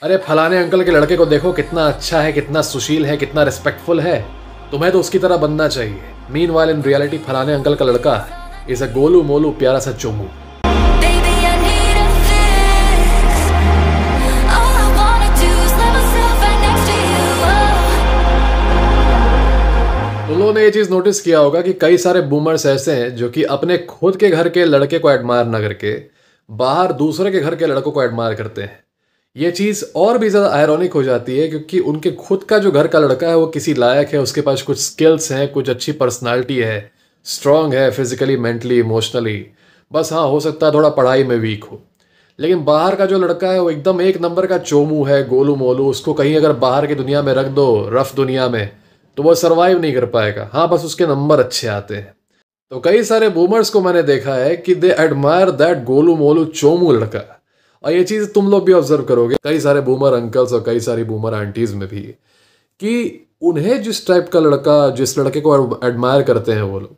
अरे फलाने अंकल के लड़के को देखो, कितना अच्छा है, कितना सुशील है, कितना रिस्पेक्टफुल है, तुम्हें तो उसकी तरह बनना चाहिए। मीनवाइल इन रियलिटी फलाने अंकल का लड़का इज अ गोलू मोलू प्यारा सा Chomu. Baby, I need a fix. All I wanna do is let myself right next to you. तुम लोगों ने ये चीज नोटिस किया होगा कि कई सारे बूमर्स ऐसे हैं जो कि अपने खुद के घर के लड़के को एडमायर ना करके बाहर दूसरे के घर के लड़कों को एडमायर करते हैं। ये चीज़ और भी ज़्यादा आयरॉनिक हो जाती है क्योंकि उनके खुद का जो घर का लड़का है वो किसी लायक है, उसके पास कुछ स्किल्स हैं, कुछ अच्छी पर्सनालिटी है, स्ट्रांग है फिजिकली, मेंटली, इमोशनली। बस हाँ, हो सकता है थोड़ा पढ़ाई में वीक हो, लेकिन बाहर का जो लड़का है वो एकदम एक नंबर का चोमू है, गोलू मोलू। उसको कहीं अगर बाहर की दुनिया में रख दो, रफ दुनिया में, तो वो सर्वाइव नहीं कर पाएगा। हाँ, बस उसके नंबर अच्छे आते हैं। तो कई सारे बूमर्स को मैंने देखा है कि दे एडमायर दैट गोलू मोलू चोमू लड़का। और ये चीज़ तुम लोग भी ऑब्जर्व करोगे कई सारे बूमर अंकल्स और कई सारी बूमर आंटीज में भी, कि उन्हें जिस टाइप का लड़का, जिस लड़के को एडमायर करते हैं वो लोग,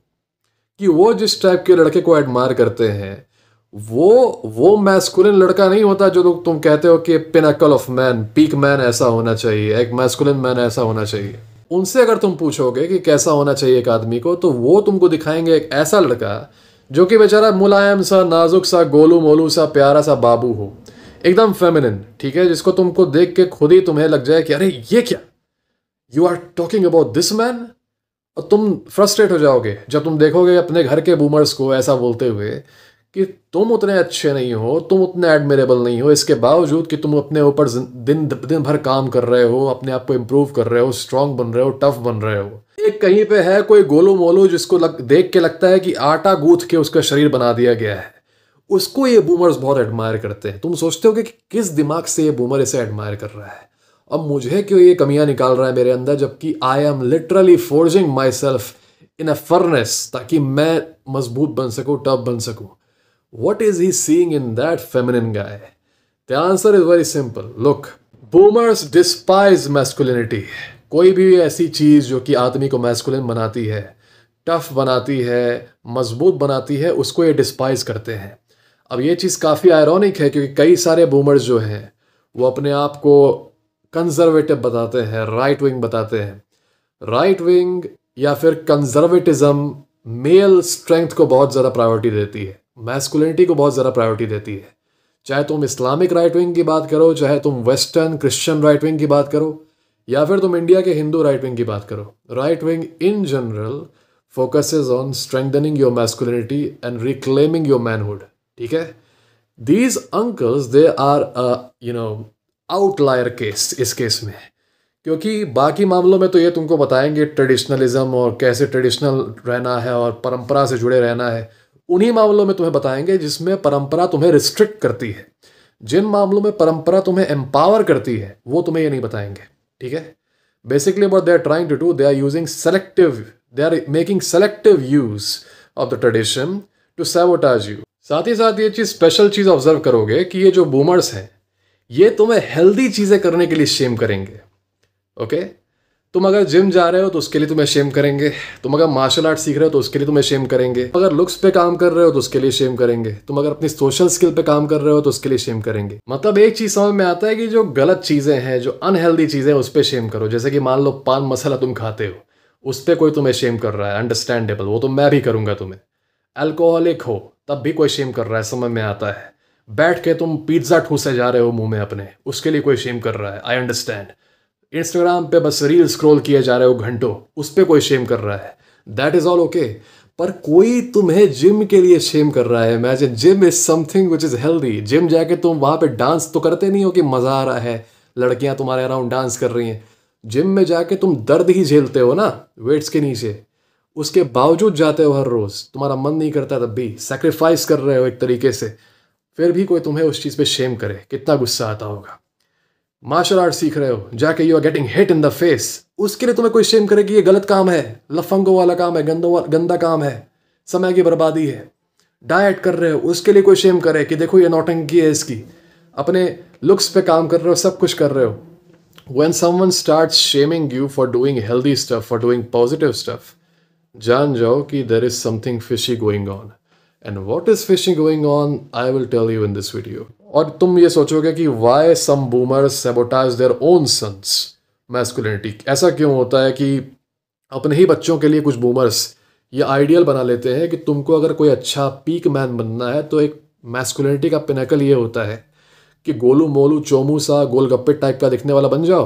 कि वो जिस टाइप के लड़के को एडमायर करते हैं वो मैस्कुलिन लड़का नहीं होता जो लोग तुम कहते हो कि Pinnacle of man, peak man ऐसा होना चाहिए, एक मैस्कुलिन मैन ऐसा होना चाहिए। उनसे अगर तुम पूछोगे कि कैसा होना चाहिए एक आदमी को, तो वो तुमको दिखाएंगे एक ऐसा लड़का जो कि बेचारा मुलायम सा, नाजुक सा, गोलू मोलू सा, प्यारा सा बाबू हो, एकदम फेमिनिन, ठीक है, जिसको तुमको देख के खुद ही तुम्हें लग जाए कि अरे ये क्या, you are talking about this man. और तुम फ्रस्ट्रेट हो जाओगे जब तुम देखोगे अपने घर के बूमर्स को ऐसा बोलते हुए कि तुम उतने अच्छे नहीं हो, तुम उतने एडमिरेबल नहीं हो, इसके बावजूद कि तुम अपने ऊपर दिन दिन भर काम कर रहे हो, अपने आप को इम्प्रूव कर रहे हो, स्ट्रांग बन रहे हो, टफ बन रहे हो। एक कहीं पे है कोई गोलू मोलू जिसको देख के लगता है कि आटा गूंथ के उसका शरीर बना दिया गया है, उसको ये बूमर्स बहुत एडमायर करते हैं। तुम सोचते हो कि किस दिमाग से ये बूमर इसे एडमायर कर रहा है, अब मुझे क्यों ये कमियां निकाल रहा है मेरे अंदर, जबकि I am literally forging my self in a furnace ताकि मैं मजबूत बन सकूं, टफ बन सकूं। What is he seeing in that feminine guy? The answer is very simple. Look, boomers despise masculinity. कोई भी ऐसी चीज़ जो कि आदमी को मैस्कुलिन बनाती है, टफ बनाती है, मजबूत बनाती है, उसको ये डिस्पाइज करते हैं। अब ये चीज़ काफ़ी आयरॉनिक है क्योंकि कई सारे बूमर्स जो हैं वो अपने आप को कंजर्वेटिव बताते हैं, राइट विंग बताते हैं। राइट विंग या फिर कंजर्वेटिज्म मेल स्ट्रेंथ को बहुत ज़्यादा प्रायोरिटी देती है, मैस्कुलिनिटी को बहुत ज़्यादा प्रायोरिटी देती है। चाहे तुम इस्लामिक राइट विंग की बात करो, चाहे तुम वेस्टर्न क्रिश्चियन राइट विंग की बात करो, या फिर तुम इंडिया के हिंदू राइट विंग की बात करो, right wing in general focuses on strengthening your masculinity and reclaiming your manhood. ठीक है, these uncles they are outlier case इस केस में, क्योंकि बाकी मामलों में तो ये तुमको बताएंगे ट्रेडिशनलिज्म और कैसे ट्रेडिशनल रहना है और परंपरा से जुड़े रहना है। उन्हीं मामलों में तुम्हें बताएंगे जिसमें परंपरा तुम्हें रिस्ट्रिक्ट करती है। जिन मामलों में परंपरा तुम्हें एम्पावर करती है वो तुम्हें ये नहीं बताएंगे। ठीक है, basically what they are trying to do, they are using selective, they are making selective use of the tradition to sabotage you. साथ ही साथ ये चीज़, स्पेशल चीज़ ऑब्जर्व करोगे कि ये जो बूमर्स हैं ये तुम्हें हेल्दी चीज़ें करने के लिए शेम करेंगे। ओके, तुम अगर जिम जा रहे हो तो उसके लिए तुम्हें शेम करेंगे, तुम अगर मार्शल आर्ट सीख रहे हो तो उसके लिए तुम्हें शेम करेंगे, अगर लुक्स पे काम कर रहे हो तो उसके लिए शेम करेंगे, तुम अगर अपनी सोशल स्किल पे काम कर रहे हो तो उसके लिए शेम करेंगे। मतलब एक चीज़ समझ में आता है कि जो गलत चीज़ें हैं, जो अनहेल्दी चीज़ें, उस पर शेम करो। जैसे कि मान लो पान मसाला तुम खाते हो, उस पर कोई तुम्हें शेम कर रहा है, अंडरस्टैंडेबल, वो तो मैं भी करूँगा तुम्हें। अल्कोहलिक हो तब भी कोई शेम कर रहा है, समझ में आता है। बैठ के तुम पिज्ज़ा ठूसे जा रहे हो मुंह में अपने, उसके लिए कोई शेम कर रहा है, आई अंडरस्टैंड। इंस्टाग्राम पे बस रील स्क्रॉल किए जा रहे हो घंटों, उस पर कोई शेम कर रहा है, दैट इज ऑल ओके। पर कोई तुम्हें जिम के लिए शेम कर रहा है। Imagine, gym is something which is healthy. Gym जाके तुम वहां पे डांस तो करते नहीं हो कि मजा आ रहा है, लड़कियां तुम्हारे अराउंड डांस कर रही हैं। जिम में जाके तुम दर्द ही झेलते हो ना वेट्स के नीचे, उसके बावजूद जाते हो हर रोज, तुम्हारा मन नहीं करता तब भी, सेक्रीफाइस कर रहे हो एक तरीके से, फिर भी कोई तुम्हें उस चीज पे शेम करे, कितना गुस्सा आता होगा। मार्शल आर्ट सीख रहे हो, जाके you are getting hit in the face, उसके लिए तुम्हें कोई शेम करे कि ये गलत काम है, लफंगों वाला काम है, गंदा काम है, समय की बर्बादी है। डाइट कर रहे हो, उसके लिए कोई शेम करे कि देखो ये नौटंकी है इसकी। अपने लुक्स पे काम कर रहे हो, सब कुछ कर रहे हो। When someone starts shaming you for doing healthy stuff, for doing positive stuff, जान जाओ कि there is something fishy going on. And what is fishy going on, I will tell you in this video. और तुम ये सोचोगे कि why some boomers sabotage their own sons masculinity. ऐसा क्यों होता है कि अपने ही बच्चों के लिए कुछ बूमर्स ये आइडियल बना लेते हैं कि तुमको अगर कोई अच्छा पीक मैन बनना है तो एक मैस्कुलिनिटी का पिनकल ये होता है कि गोलू मोलू चोमू सा गोलगप्पे टाइप का दिखने वाला बन जाओ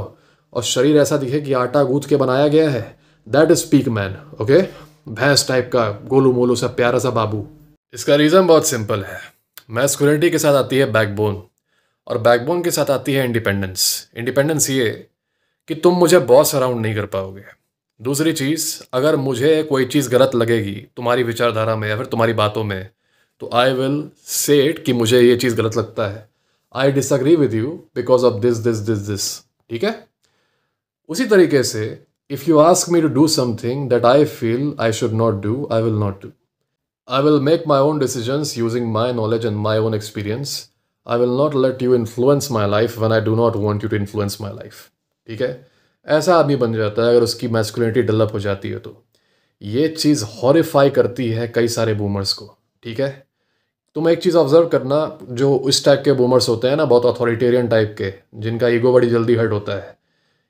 और शरीर ऐसा दिखे कि आटा गूंथ के बनाया गया है। That is peak man. Okay, भैंस टाइप का गोलू मोलू सा प्यारा सा बाबू। इसका रीज़न बहुत सिंपल है। मैस्कुलिनिटी के साथ आती है बैकबोन और बैकबोन के साथ आती है इंडिपेंडेंस। इंडिपेंडेंस ये कि तुम मुझे बॉस अराउंड नहीं कर पाओगे। दूसरी चीज़, अगर मुझे कोई चीज़ गलत लगेगी तुम्हारी विचारधारा में या फिर तुम्हारी बातों में तो आई विल से इट कि मुझे ये चीज़ गलत लगता है। I disagree with you because of this this this this. ठीक है। उसी तरीके से if you ask me to do something that I feel I should not do, I will not do. I will make my own decisions using my knowledge and my own experience. I will not let you influence my life when I do not want you to influence my life. ठीक है। ऐसा आदमी बन जाता है अगर उसकी masculinity develop हो जाती है तो। ये चीज़ हॉरिफाई करती है कई सारे बूमर्स को। ठीक है। तुम एक चीज़ ऑब्जर्व करना, जो इस टाइप के बूमर्स होते हैं ना, बहुत अथॉरिटेरियन टाइप के, जिनका ईगो बड़ी जल्दी हर्ट होता है,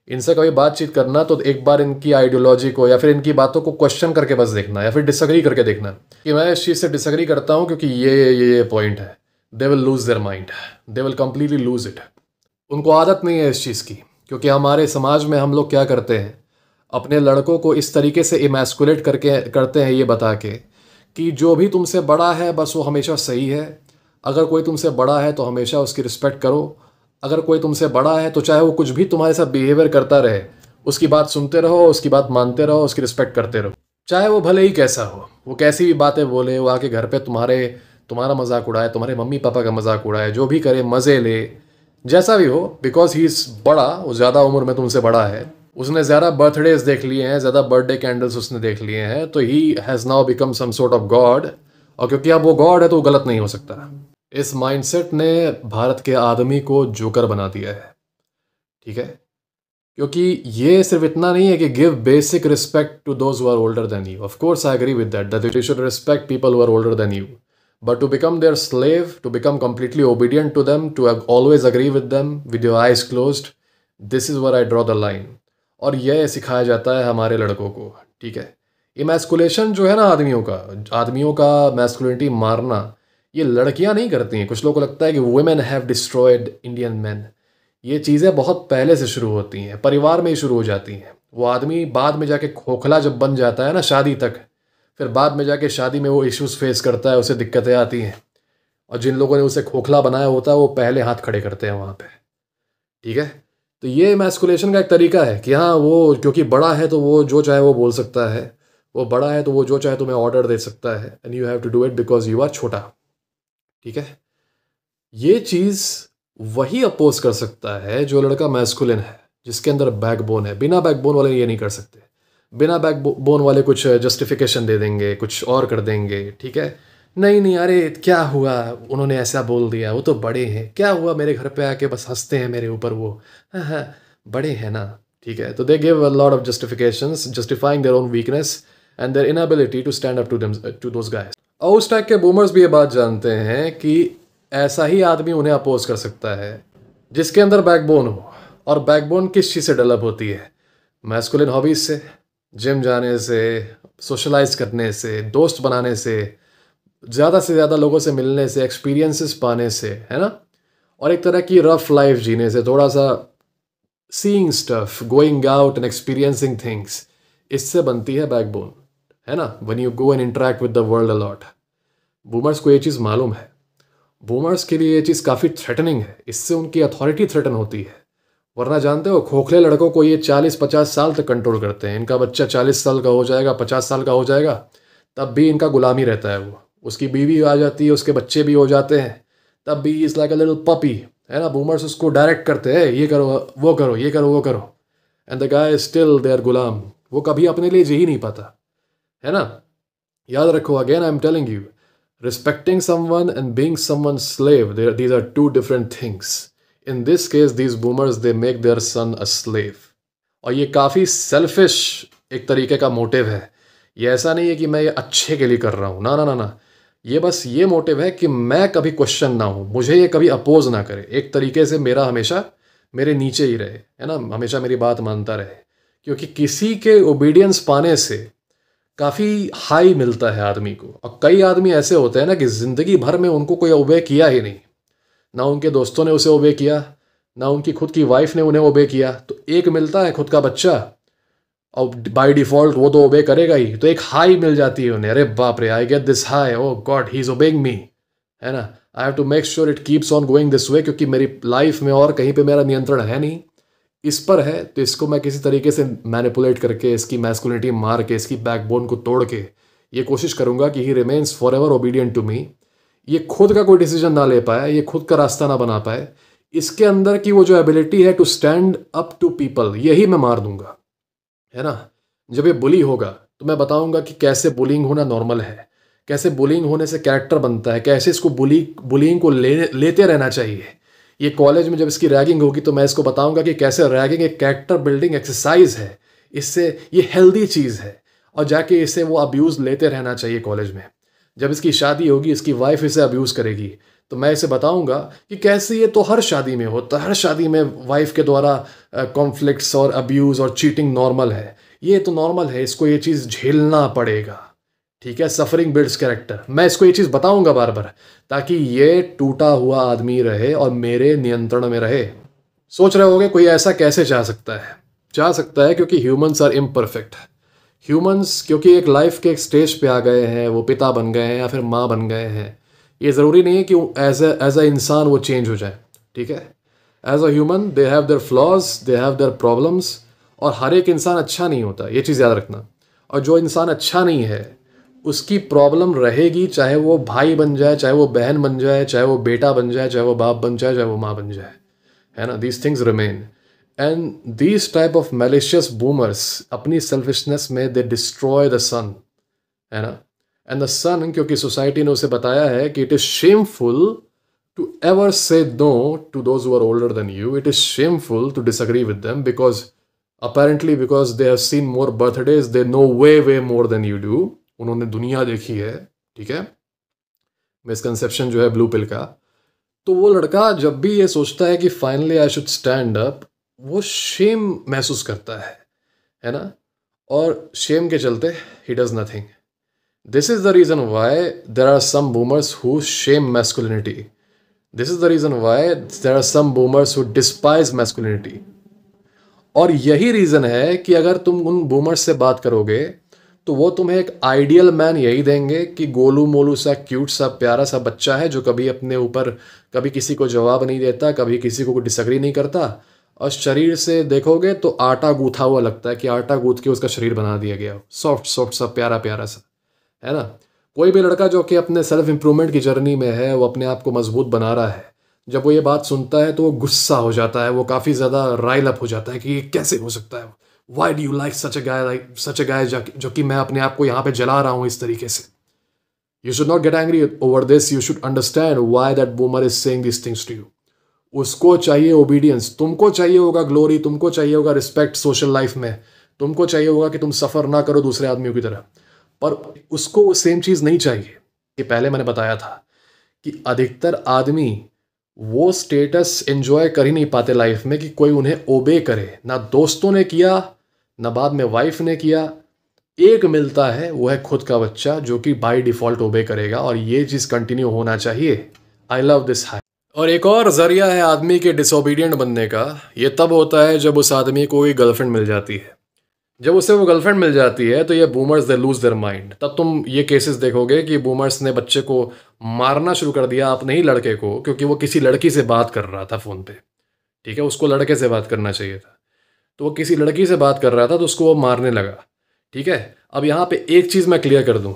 इनसे कभी बातचीत करना तो एक बार इनकी आइडियोलॉजी को या फिर इनकी बातों को क्वेश्चन करके बस देखना या फिर डिसअग्री करके देखना कि मैं इस चीज़ से डिसअग्री करता हूँ क्योंकि ये पॉइंट है। They will lose their mind, they will completely lose it. उनको आदत नहीं है इस चीज़ की, क्योंकि हमारे समाज में हम लोग क्या करते हैं, अपने लड़कों को इस तरीके से इमैस्कुलेट करते हैं ये बता के कि जो भी तुमसे बड़ा है बस वो हमेशा सही है। अगर कोई तुमसे बड़ा है तो हमेशा उसकी रिस्पेक्ट करो। अगर कोई तुमसे बड़ा है तो चाहे वो कुछ भी तुम्हारे साथ बिहेवियर करता रहे, उसकी बात सुनते रहो, उसकी बात मानते रहो, उसकी रिस्पेक्ट करते रहो। चाहे वो भले ही कैसा हो, वो कैसी भी बातें बोले, वो आके घर पे तुम्हारा मजाक उड़ाए, तुम्हारे मम्मी पापा का मजाक उड़ाए, जो भी करे मज़े ले, जैसा भी हो, बिकॉज ही इज़ बड़ा, वो ज़्यादा उम्र में तुमसे बड़ा है, उसने ज़्यादा बर्थडेज देख लिए हैं, ज़्यादा बर्थडे कैंडल्स उसने देख लिए हैं, तो he has now become some sort of god. और क्योंकि अब वो गॉड है तो वो गलत नहीं हो सकता। इस माइंडसेट ने भारत के आदमी को जोकर बना दिया है। ठीक है। क्योंकि ये सिर्फ इतना नहीं है कि give basic respect to those who are older than you. Of course I agree with that you should respect people who are older than you, but to become their slave, to become completely obedient to them, to always agree with them with your eyes closed, this is where I draw the line. और यह सिखाया जाता है हमारे लड़कों को। ठीक है। इमैस्कुलेशन जो है ना आदमियों का मैस्कुलिनिटी मारना, ये लड़कियां नहीं करती हैं। कुछ लोगों को लगता है कि women have destroyed Indian man. ये चीज़ें बहुत पहले से शुरू होती हैं, परिवार में ही शुरू हो जाती हैं। वो आदमी बाद में जाके खोखला जब बन जाता है ना शादी तक, फिर बाद में जाके शादी में वो इश्यूज फेस करता है, उसे दिक्कतें आती हैं, और जिन लोगों ने उसे खोखला बनाया होता है वो पहले हाथ खड़े करते हैं वहाँ पे। ठीक है। तो ये इमैस्कुलेशन का एक तरीका है कि हाँ, वो क्योंकि बड़ा है तो वो जो चाहे वो बोल सकता है, वो बड़ा है तो वो जो चाहे तुम्हें ऑर्डर दे सकता है, and you have to do it because you are छोटा। ठीक है। ये चीज़ वही अपोज कर सकता है जो लड़का मैस्कुलिन है, जिसके अंदर बैकबोन है। बिना बैकबोन वाले ये नहीं कर सकते। बिना बैकबोन वाले कुछ जस्टिफिकेशन दे देंगे, कुछ और कर देंगे। ठीक है। नहीं अरे क्या हुआ, उन्होंने ऐसा बोल दिया, वो तो बड़े हैं, क्या हुआ, मेरे घर पे आके बस हंसते हैं मेरे ऊपर, वो हाँ बड़े हैं ना। ठीक है। तो they give a lot of justifications justifying their own weakness and their inability to stand up to those guys. और उस टाइप के बूमर्स भी ये बात जानते हैं कि ऐसा ही आदमी उन्हें अपोज कर सकता है जिसके अंदर बैकबोन हो। और बैकबोन किस चीज़ से डेवलप होती है? मैस्कुलिन हॉबीज से, जिम जाने से, सोशलाइज करने से, दोस्त बनाने से ज़्यादा लोगों से मिलने से, एक्सपीरियंसेस पाने से, है ना। और एक तरह की रफ लाइफ जीने से, थोड़ा सा seeing stuff, going out and experiencing things, इससे बनती है बैकबोन, है ना। When you go and interact with the world a lot. Boomers को ये चीज़ मालूम है। बूमर्स के लिए ये चीज़ काफ़ी थ्रेटनिंग है। इससे उनकी अथॉरिटी थ्रेटन होती है। वरना जानते हो, खोखले लड़कों को ये 40-50 साल तक कंट्रोल करते हैं। इनका बच्चा 40 साल का हो जाएगा, 50 साल का हो जाएगा, तब भी इनका गुलामी रहता है। वो उसकी बीवी आ जाती है, उसके बच्चे भी हो जाते हैं, तब भी is like a little puppy, है ना। बूमर्स उसको डायरेक्ट करते हैं, ये करो वो करो, ये करो वो करो, and the guy still there गुलाम। वो कभी अपने लिए जी ही नहीं पाता, है ना। याद रखो, again I am telling you, respecting someone and being someone's slave, these are two different things. In this case, these boomers, they make their son a slave. और ये काफ़ी सेल्फिश एक तरीके का मोटिव है। ये ऐसा नहीं है कि मैं ये अच्छे के लिए कर रहा हूँ, ना। ये बस ये मोटिव है कि मैं कभी क्वेश्चन ना हूँ, मुझे ये कभी अपोज ना करे, एक तरीके से मेरा हमेशा मेरे नीचे ही रहे, है ना, हमेशा मेरी बात मानता रहे। क्योंकि किसी के ओबीडियंस पाने से काफ़ी हाई मिलता है आदमी को। और कई आदमी ऐसे होते हैं ना कि ज़िंदगी भर में उनको कोई ओबे किया ही नहीं, ना उनके दोस्तों ने उसे ओबे किया, ना उनकी खुद की वाइफ ने उन्हें ओबे किया। तो एक मिलता है खुद का बच्चा, और बाय डिफ़ॉल्ट वो तो ओबे करेगा ही, तो एक हाई मिल जाती है उन्हें, अरे बाप रे, I get this high, oh God he is obeying me, है ना। I have to make sure it keeps on going this way, क्योंकि मेरी लाइफ में और कहीं पे मेरा नियंत्रण है नहीं, इस पर है। तो इसको मैं किसी तरीके से मैनिपुलेट करके, इसकी मैस्कुलिनिटी मार के, इसकी बैकबोन को तोड़ के ये कोशिश करूंगा कि he remains forever obedient to me. ये खुद का कोई डिसीजन ना ले पाए, ये खुद का रास्ता ना बना पाए, इसके अंदर की वो जो एबिलिटी है to stand up to people, यही मैं मार दूंगा, है ना। जब ये बुली होगा तो मैं बताऊंगा कि कैसे बुलिंग होना नॉर्मल है, कैसे बुलिंग होने से कैरेक्टर बनता है, कैसे इसको बुलिंग को लेते रहना चाहिए। ये कॉलेज में जब इसकी रैगिंग होगी तो मैं इसको बताऊंगा कि कैसे रैगिंग एक कैरेक्टर बिल्डिंग एक्सरसाइज है, इससे ये हेल्दी चीज़ है, और जाके इसे वो अब्यूज़ लेते रहना चाहिए कॉलेज में। जब इसकी शादी होगी, इसकी वाइफ इसे अब्यूज़ करेगी, तो मैं इसे बताऊंगा कि कैसे ये तो हर शादी में होता है, हर शादी में वाइफ के द्वारा कॉन्फ्लिक्ट्स और अब्यूज़ और चीटिंग नॉर्मल है, ये तो नॉर्मल है, इसको ये चीज़ झेलना पड़ेगा, ठीक है। सफरिंग बिल्ड्स कैरेक्टर, मैं इसको ये चीज़ बताऊंगा बार बार, ताकि ये टूटा हुआ आदमी रहे और मेरे नियंत्रण में रहे। सोच रहे होगे कोई ऐसा कैसे चाह सकता है? चाह सकता है क्योंकि ह्यूमंस आर इम्परफेक्ट। ह्यूमंस क्योंकि एक लाइफ के एक स्टेज पे आ गए हैं, वो पिता बन गए हैं या फिर माँ बन गए हैं, ये ज़रूरी नहीं है कि एज अ इंसान वो चेंज हो जाए, ठीक है। As a human they have their flaws, they have their problems, और हर एक इंसान अच्छा नहीं होता, ये चीज़ याद रखना। और जो इंसान अच्छा नहीं है उसकी प्रॉब्लम रहेगी, चाहे वो भाई बन जाए, चाहे वो बहन बन जाए, चाहे वो बेटा बन जाए, चाहे वो बाप बन जाए, चाहे वो माँ बन जाए, है ना। These things remain, and these type of malicious boomers अपनी सेल्फिशनेस में दे डिस्ट्रॉय द सन, है ना। एंड द सन, क्योंकि सोसाइटी ने उसे बताया है कि it is shameful to ever say no to those who are older than you, it is shameful to disagree with them, because apparently because they have seen more birthdays, they know way more than you do, उन्होंने दुनिया देखी है, ठीक है। Misconception जो है blue pill का। तो वो लड़का जब भी ये सोचता है कि finally I should stand up, वो शेम महसूस करता है ना, और शेम के चलते he does nothing. This is the reason why there are some boomers who shame masculinity, this is the reason why there are some boomers who despise masculinity. और यही रीज़न है कि अगर तुम उन बूमर्स से बात करोगे तो वो तुम्हें एक आइडियल मैन यही देंगे कि गोलू मोलू सा क्यूट सा प्यारा सा बच्चा है, जो कभी अपने ऊपर कभी किसी को जवाब नहीं देता, कभी किसी को डिसएग्री नहीं करता, और शरीर से देखोगे तो आटा गूथा हुआ लगता है कि आटा गूथ के उसका शरीर बना दिया गया, सॉफ्ट सॉफ्ट सा प्यारा प्यारा सा, है ना। कोई भी लड़का जो कि अपने सेल्फ इम्प्रूवमेंट की जर्नी में है, वो अपने आप को मजबूत बना रहा है, जब वो ये बात सुनता है तो वो गुस्सा हो जाता है, वो काफ़ी ज़्यादा राइल अप हो जाता है कि ये कैसे हो सकता है, why do you like such a guy जो कि मैं अपने आप को यहाँ पे जला रहा हूँ इस तरीके से। You should not get angry over this, you should understand why that boomer is saying this things to you. उसको चाहिए ओबीडियंस, तुमको चाहिए होगा ग्लोरी, तुमको चाहिए होगा रिस्पेक्ट सोशल लाइफ में, तुमको चाहिए होगा कि तुम सफ़र ना करो दूसरे आदमियों की तरह, पर उसको वो सेम चीज़ नहीं चाहिए। ये पहले मैंने बताया था कि अधिकतर आदमी वो स्टेटस एंजॉय कर ही नहीं पाते लाइफ में कि कोई उन्हें ओबे करे, ना दोस्तों ने किया, ना बाद में वाइफ ने किया। एक मिलता है, वो है खुद का बच्चा, जो कि बाय डिफ़ॉल्ट ओबे करेगा, और ये चीज़ कंटिन्यू होना चाहिए। I love this high. और एक और ज़रिया है आदमी के डिसोबीडियंट बनने का, ये तब होता है जब उस आदमी को कोई गर्लफ्रेंड मिल जाती है। जब उसे वो गर्लफ्रेंड मिल जाती है तो ये boomers they lose their mind. तब तुम ये केसेस देखोगे कि बूमर्स ने बच्चे को मारना शुरू कर दिया, अपने ही लड़के को, क्योंकि वो किसी लड़की से बात कर रहा था फ़ोन पे, ठीक है। उसको लड़के से बात करना चाहिए था, तो वो किसी लड़की से बात कर रहा था, तो उसको वो मारने लगा, ठीक है। अब यहाँ पे एक चीज़ मैं क्लियर कर दूँ,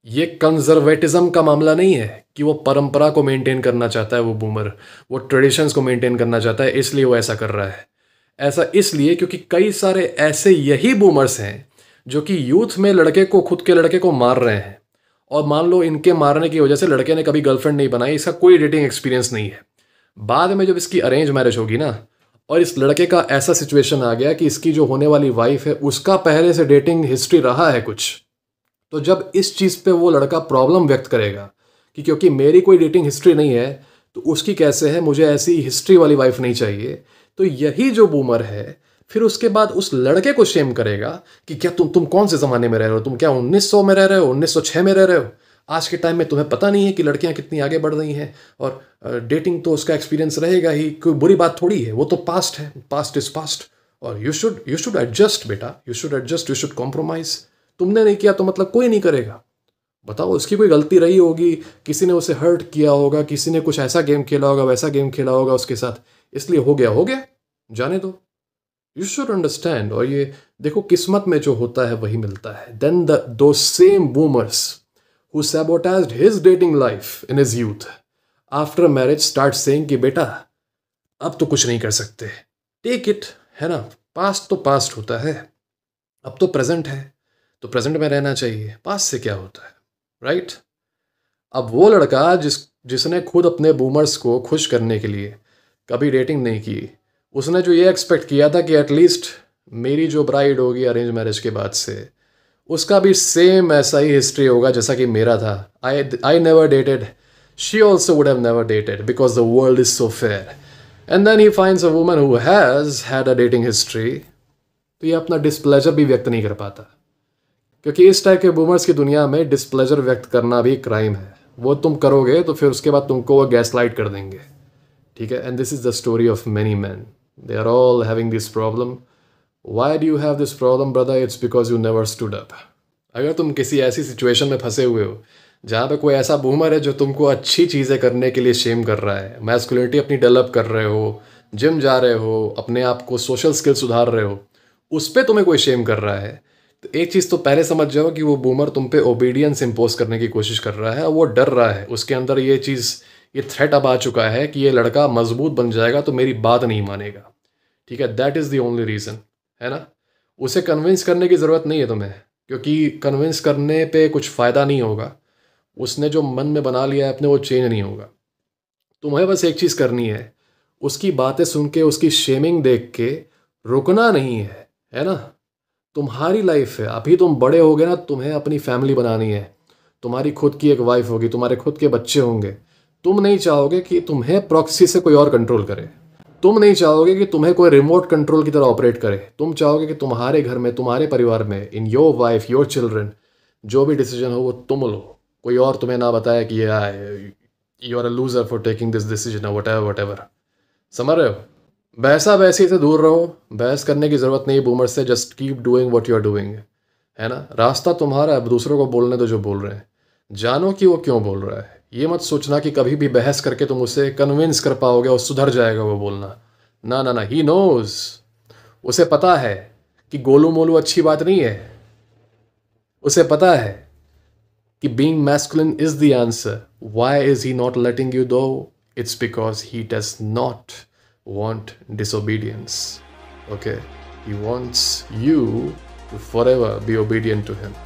ये कंजर्वेटिज्म का मामला नहीं है कि वो परंपरा को मेनटेन करना चाहता है, वो बूमर वो ट्रेडिशंस को मेनटेन करना चाहता है, इसलिए वो ऐसा कर रहा है। ऐसा इसलिए क्योंकि कई सारे ऐसे यही बूमर्स हैं जो कि यूथ में लड़के को, खुद के लड़के को मार रहे हैं, और मान लो इनके मारने की वजह से लड़के ने कभी गर्लफ्रेंड नहीं बनाई, इसका कोई डेटिंग एक्सपीरियंस नहीं है। बाद में जब इसकी अरेंज मैरिज होगी ना, और इस लड़के का ऐसा सिचुएशन आ गया कि इसकी जो होने वाली वाइफ है उसका पहले से डेटिंग हिस्ट्री रहा है कुछ, तो जब इस चीज़ पे वो लड़का प्रॉब्लम व्यक्त करेगा कि क्योंकि मेरी कोई डेटिंग हिस्ट्री नहीं है तो उसकी कैसे है, मुझे ऐसी हिस्ट्री वाली वाइफ नहीं चाहिए। तो यही जो बूमर है फिर उसके बाद उस लड़के को शेम करेगा कि क्या तुम कौन से ज़माने में रह रहे हो, तुम क्या 1900 में रह रहे हो, 1906 में रह रहे हो। आज के टाइम में तुम्हें पता नहीं है कि लड़कियां कितनी आगे बढ़ रही हैं, और डेटिंग तो उसका एक्सपीरियंस रहेगा ही, कोई बुरी बात थोड़ी है, वो तो पास्ट है, पास्ट इज पास्ट। और यू शुड एडजस्ट बेटा, you should adjust, you should compromise. तुमने नहीं किया तो मतलब कोई नहीं करेगा। बताओ, उसकी कोई गलती रही होगी, किसी ने उसे हर्ट किया होगा, किसी ने कुछ ऐसा गेम खेला होगा, वैसा गेम खेला होगा उसके साथ, इसलिए हो गया, जाने दो। You should understand. और ये देखो, किस्मत में जो होता है वही मिलता है। देन दो same boomers who sabotaged his dating life in his youth after marriage start saying कि बेटा अब तो कुछ नहीं कर सकते, टेक इट, है ना, पास्ट तो पास्ट होता है, अब तो प्रेजेंट है, तो प्रेजेंट में रहना चाहिए, पास्ट से क्या होता है, राइट। अब वो लड़का जिसने खुद अपने बूमर्स को खुश करने के लिए कभी डेटिंग नहीं की, उसने जो ये एक्सपेक्ट किया था कि एटलीस्ट मेरी जो ब्राइड होगी अरेंज मैरिज के बाद से, उसका भी सेम ऐसा ही हिस्ट्री होगा जैसा कि मेरा था। I never dated, she also would have never dated because the world is so fair. And then he finds a woman who has had a dating history, तो ये अपना डिस्प्लेजर भी व्यक्त नहीं कर पाता, क्योंकि इस टाइप के बूमर्स की दुनिया में डिस्प्लेजर व्यक्त करना भी क्राइम है। वो तुम करोगे तो फिर उसके बाद तुमको वो गैस लाइट कर देंगे, ठीक है। And this is the story of many man, they are all having this problem. Why do you have this problem, brother? It's because you never stood up. अगर तुम किसी ऐसी सिचुएशन में फंसे हुए हो जहाँ पे कोई ऐसा बूमर है जो तुमको अच्छी चीज़ें करने के लिए शेम कर रहा है, मैस्कुलिनिटी अपनी डेवलप कर रहे हो, जिम जा रहे हो, अपने आप को सोशल स्किल सुधार रहे हो, उस पर तुम्हें कोई शेम कर रहा है, तो एक चीज़ तो पहले समझ जाओ कि वो बूमर तुम पे ओबीडियंस इम्पोज करने की कोशिश कर रहा है, और वो डर रहा है, उसके अंदर ये चीज़, ये थ्रेट अब आ चुका है कि ये लड़का मजबूत बन जाएगा तो मेरी बात नहीं मानेगा, ठीक है। That is the only reason, है ना। उसे कन्विंस करने की ज़रूरत नहीं है तुम्हें, क्योंकि कन्विंस करने पे कुछ फ़ायदा नहीं होगा। उसने जो मन में बना लिया है अपने, वो चेंज नहीं होगा। तुम्हें बस एक चीज़ करनी है, उसकी बातें सुन के, उसकी शेमिंग देख के रुकना नहीं है ना। तुम्हारी लाइफ है, अभी तुम बड़े हो गए ना, तुम्हें अपनी फैमिली बनानी है, तुम्हारी खुद की एक वाइफ होगी, तुम्हारे खुद के बच्चे होंगे। तुम नहीं चाहोगे कि तुम्हें प्रॉक्सी से कोई और कंट्रोल करे, तुम नहीं चाहोगे कि तुम्हें कोई रिमोट कंट्रोल की तरह ऑपरेट करे। तुम चाहोगे कि तुम्हारे घर में, तुम्हारे परिवार में, in your wife, your children, जो भी डिसीजन हो वो तुम लो, कोई और तुम्हें ना बताए कि you are a loser for taking this decision, whatever. समझ रहे हो। बहसा बहसी से दूर रहो, बहस करने की ज़रूरत नहीं बूमर से। Just keep doing what you are doing, है ना। रास्ता तुम्हारा है, दूसरों को बोलने दो जो बोल रहे हैं, जानो कि वो क्यों बोल रहा है। ये मत सोचना कि कभी भी बहस करके तुम उसे कन्विंस कर पाओगे और सुधर जाएगा वो बोलना। ना ना ना, ही नोज, उसे पता है कि गोलू मोलू अच्छी बात नहीं है। उसे पता है कि being masculine is the answer. Why is he not letting you do? It's because he does not want disobedience. Okay, he wants you to forever be obedient to him.